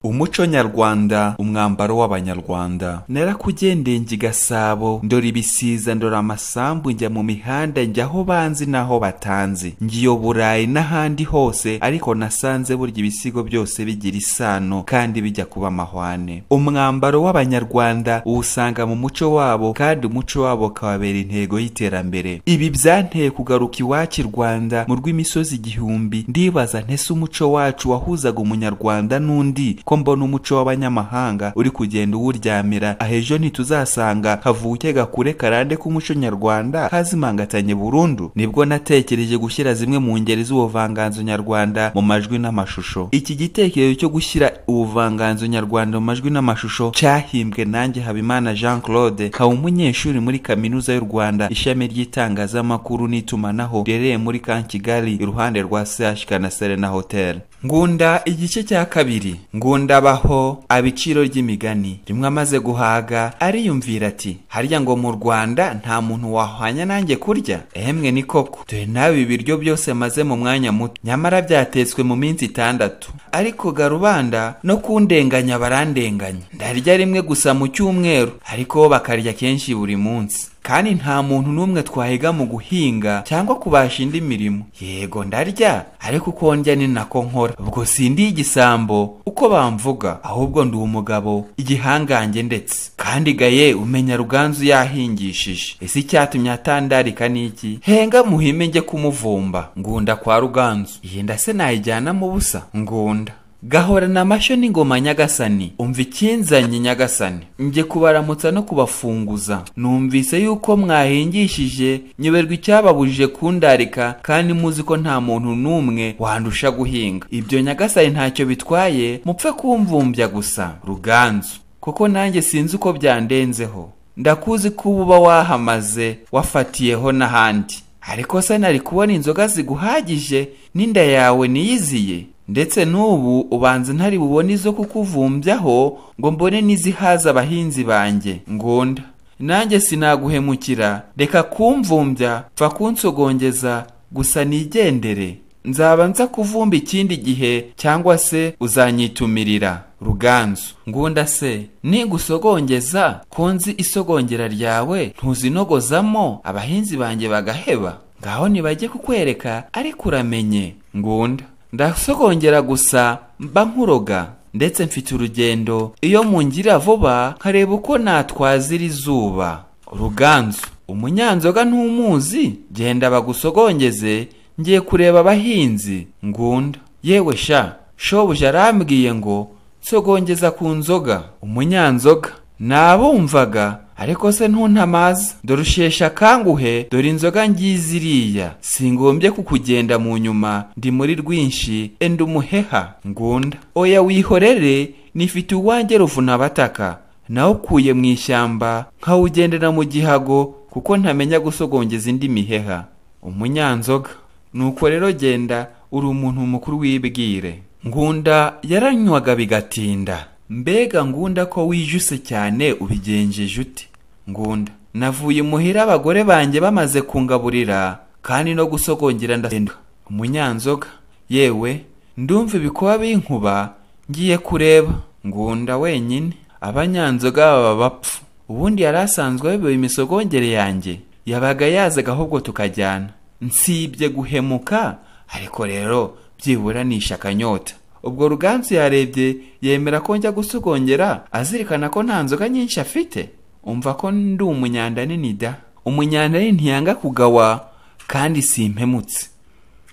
Umuco nyarwanda, umwambaro w'abanyarwanda. Narakugendeye njya Gasabo, ndora ibisiza, ndora amasambu, njya mu mihanda, njya aho banzi naho batanzi, ngiyo Burayi n'ahandi hose, ariko nasanze burya ibisigo byose bigira isano kandi bijya kuba amahwane. Umwambaro w'abanyarwanda uwusanga mu muco wabo, kandi umuco wabo ukababera intego y'iterambere. Ibi byanteye kugaruka iwacu i Rwanda mu rw'imisozi igihumbi, ndibaza ntese umuco wacu wahuzaga umunyarwanda n'undi, ko mbona umuco w'abanyamahanga uri kugenda uwuryamira, ahejo ntituzasanga havuke gakure karande k'umuco nyarwanda kazimangatanye burundu. Nibwo natekereje gushyira zimwe mu ngeri z'ubuvanganzo nyarwanda mu majwi n'amashusho. Iki gitekerezo cyo gushyira ubuvanganzo nyarwanda mu majwi n'amashusho cyahimbwe nanjye Habimana Jean Claude, nkaba umunyeshuri muri Kaminuza y'u Rwanda ishami ry'itangazamakuru n'itumanaho riherereye muri Kigali iruhande rwa CHK na Serena Hotel. Ngunda igice cya kabiri. Ngunda baho abiciro ry'imigani. Rimwe amaze guhaga ariyumvira ati, harya ngo mu Rwanda nta muntu wahwanya nanjye kurya? Ehemwe ni koko, dore nawe ibiryo byose maze mu mwanya muto, nyamara byatetswe mu minsi 6. Ariko garubanda no kundenganya barandenganya, ndarya rimwe gusa mu cyumweru, ariko bakarya kenshi buri munsi. Kandi nta muntu n'umwe twahiga mu guhinga cyangwa kubasha indi mirimo. Yego ndarya, ariko uko ndya ni nako nkora. Ubwo sindi igisambo uko bamvuga, ahubwo ndi umugabo, igihangange ndetse. Kandi gaye umenya Ruganzu yahingishije. Ese icyatumye atandarika niki? Henga muhime njye kumuvumba. Ngunda kwa Ruganzu. Yenda se nayijyana mu busa? Ngunda gahorana amashyo n'ingoma nyagasani. Umva ikinzanye nyagasani, njye kubaramutsa no kubafunguza. Numvise yuko mwahingishije, nyoberwa icyababujije kundarika, kandi muzi ko nta muntu n'umwe wandusha guhinga. Ibyo nyagasani ntacyo bitwaye, mupfe kumvumbya gusa. Ruganzu: koko nanjye sinzi uko byandenzeho, ndakuzi ko uba wahamaze wafatiyeho n'ahandi, ariko se nari kubona inzoga ziguhagije n'inda yawe niyiziye, ndetse n'ubu ubanza ntari bubone izo kukuvumbyaho ngo mbone n'izihaza abahinzi banjye. Ngunda: nanjye sinaguhemukira, reka kumvumbya, pfa kunsogongeza gusa nigendere. Nzaba nza kuvumba ikindi gihe, cyangwa se uzanyitumirira. Ruganzu: ngunda se nigusogongeza ko nzi isogongera ryawe ntuzinogozamo abahinzi banjye bagaheba? Ngaho nibajye kukwereka, ariko uramenye. Ngunda: ndasogongera gusa mba nkuroga, ndetse mfite urugendo iyo mungira vuba nkareba uko natwazira izuba. Ruganzu: umunyanzoga ntumuzi? Genda bagusogongeze, ngiye kureba abahinzi. Ngunda: yewe sha, shobuja arambwiye ngo nsogongeza ku nzoga. Umunyanzoga: nabumvaga, ariko se ntuntamaza, dore ushesha kanguhe, dore inzoga ngiziriya, singombye kukugenda mu nyuma, ndi muri rwinshi enda umuheha. Ngunda: oya wihorere, nifite uwanjye ruvuna bataka, nawukuye mu ishyamba nkawugendera mu gihago, kuko ntamenya gusogongeza indi miheha. Umunyanzoga: nuko rero genda, uri umuntu mukuru wibwire. Ngunda yaranywaga bigatinda. Mbega Ngunda ko wijuse cyane, ubigenjeje ute? Ngunda: navuye muhira abagore banjye bamaze kungaburira, kandi no gusogongera ndasenda. Umunyanzoga: yewe ndumva ibikuba binkuba, ngiye kureba. Ngunda wenyine: abanyanzoga baba bapfu, ubundi yarasanzwe babiwe imisogongere yanjye, yabaga yazaga ahubwo tukajyana. Nsibye guhemuka, ariko rero byibura nisha akanyota. Ubwo Ruganzu yarebye, yemera ko njya gusogongera, azirikana ko nta nzoga nyinshi afite. Umva ko ndi umunyandanini da. Umunyandanini ntiyanga kugawa, kandi simpemutse.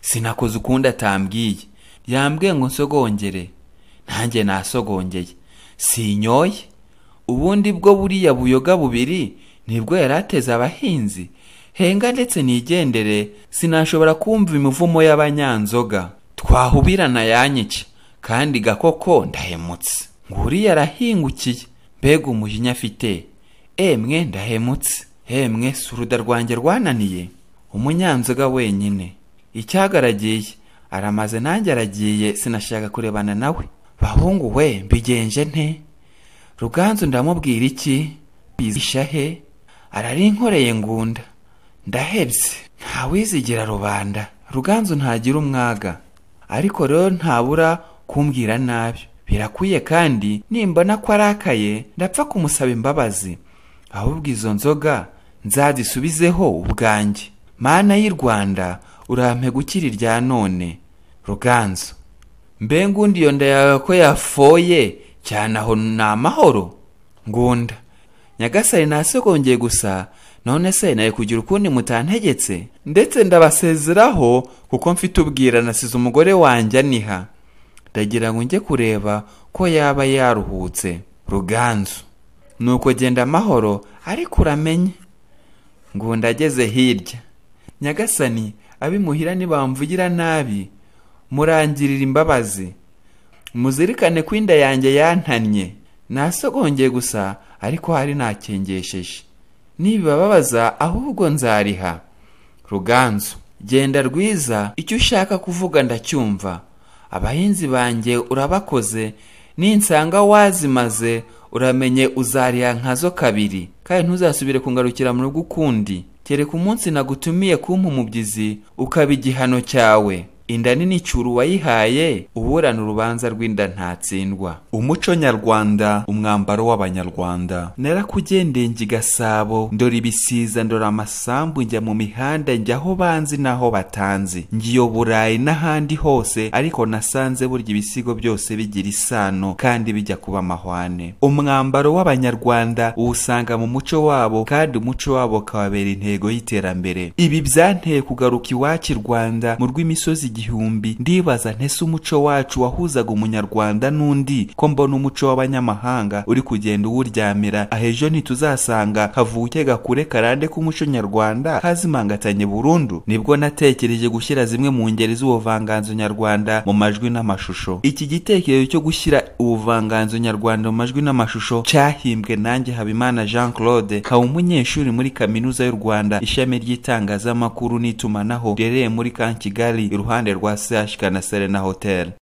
Sinakoze ukundi atambwiye, yambwiye ngo nsogongere, nanjye nasogongeye. Sinyoye. Ubundi bwo buriya buyoga bubiri nibwo yarateza abahinzi. Henga ndetse nigendere, sinashobora kumva imivumo y'abanyanzoga. Twahubirana yanyica, kandi gakoko ndahemutse. Nguriya arahingukiye, mbega umujinya afite. Emwe ndahemutse, emwe suruda rwanjye rwananiye. Umunyanzoga wenyine: icyagaragiye aramaze, nanjye aragiye, sinashaka kurebana nawe. Bahungu we, mbigenje nte? Ruganzu ndamubwira iki? Bizisha he? Ararinkoreye. Ngunda: ndahebye, ntawizigira rubanda. Ruganzu ntagira umwaga, ariko rero ntabura kumbwira nabi. birakwiye kandi nimbona ko arakaye ndapfa kumusaba imbabazi, ahubwo izo nzoga nzazisubizeho ubwanjye. Mana y'u Rwanda urampe gukira irya none. Ruganzu: mbe ngundi iyo nda yawe ko yafoye cyane aho ni amahoro? Ngunda: Nyagasani nasogongeye gusa, none se naye kugira ukundi mutantegetse, ndetse ndabasezeraho kuko mfite ubwira nasize umugore wanjye aniha, ndagira ngo njye kureba ko yaba yaruhutse. Ruganzu: nuko genda amahoro, ariko uramenye. Ngunda ageze hirya: Nyagasani abimuhira nibamvugira nabi murangirira imbabazi, muzirikane ko inda yanjye yantannye, nasogongeye gusa ariko hari nakengesheje, nibibababaza ahubwo nzariha. Ruganzu: genda Rwiza, icyo ushaka kuvuga ndacyumva, abahinzi banjye urabakoze, ninsanga wazimaze uramenye uzariha nkazo kabiri, kandi ntuzasubire kungarukira mu rugo ukundi, kereka umunsi nagutumiye kumpa umubyizi ukaba igihano cyawe. Inda nini cyuru wayihaye, uburana urubanza rw'inda ntatsindwa. Umuco nyarwanda, umwambaro w'abanyarwanda. Narakugendeye njya i Gasabo, ndora ibisiza, ndora amasambu, njya mu mihanda, njya aho banzi naho batanzi, ngiyo Burayi n'ahandi hose, ariko nasanze burya ibisigo byose bigira isano kandi bijya kuba amahwane. Umwambaro w'abanyarwanda uwusanga mu muco wabo, kandi umuco wabo kababera intego y'iterambere. Ibi byanteye kugaruka iwacu i Rwanda mu rw'imisozi igihumbi, ndibaza ntese umuco wacu wahuzaga umunyarwanda n'undi, ko mbona umuco w'abanyamahanga uri kugenda uwuryamira, ahejo ntituzasanga kavuke gakure karande k'umuco nyarwanda kazimangatanye burundu. Nibwo natekereje gushyira zimwe mu ngeri z'ubuvanganzo nyarwanda mu majwi n'amashusho. Iki gitekerezo cyo gushyira ubuvanganzo nyarwanda mu majwi n'amashusho cyahimbwe nanjye Habimana Jean Claude, kaba umunyeshuri muri Kaminuza y'u Rwanda ishami ry'itangazamakuru n'itumanaho, rereye muri Kigali iruhande rwa CHK na Serena Hotel.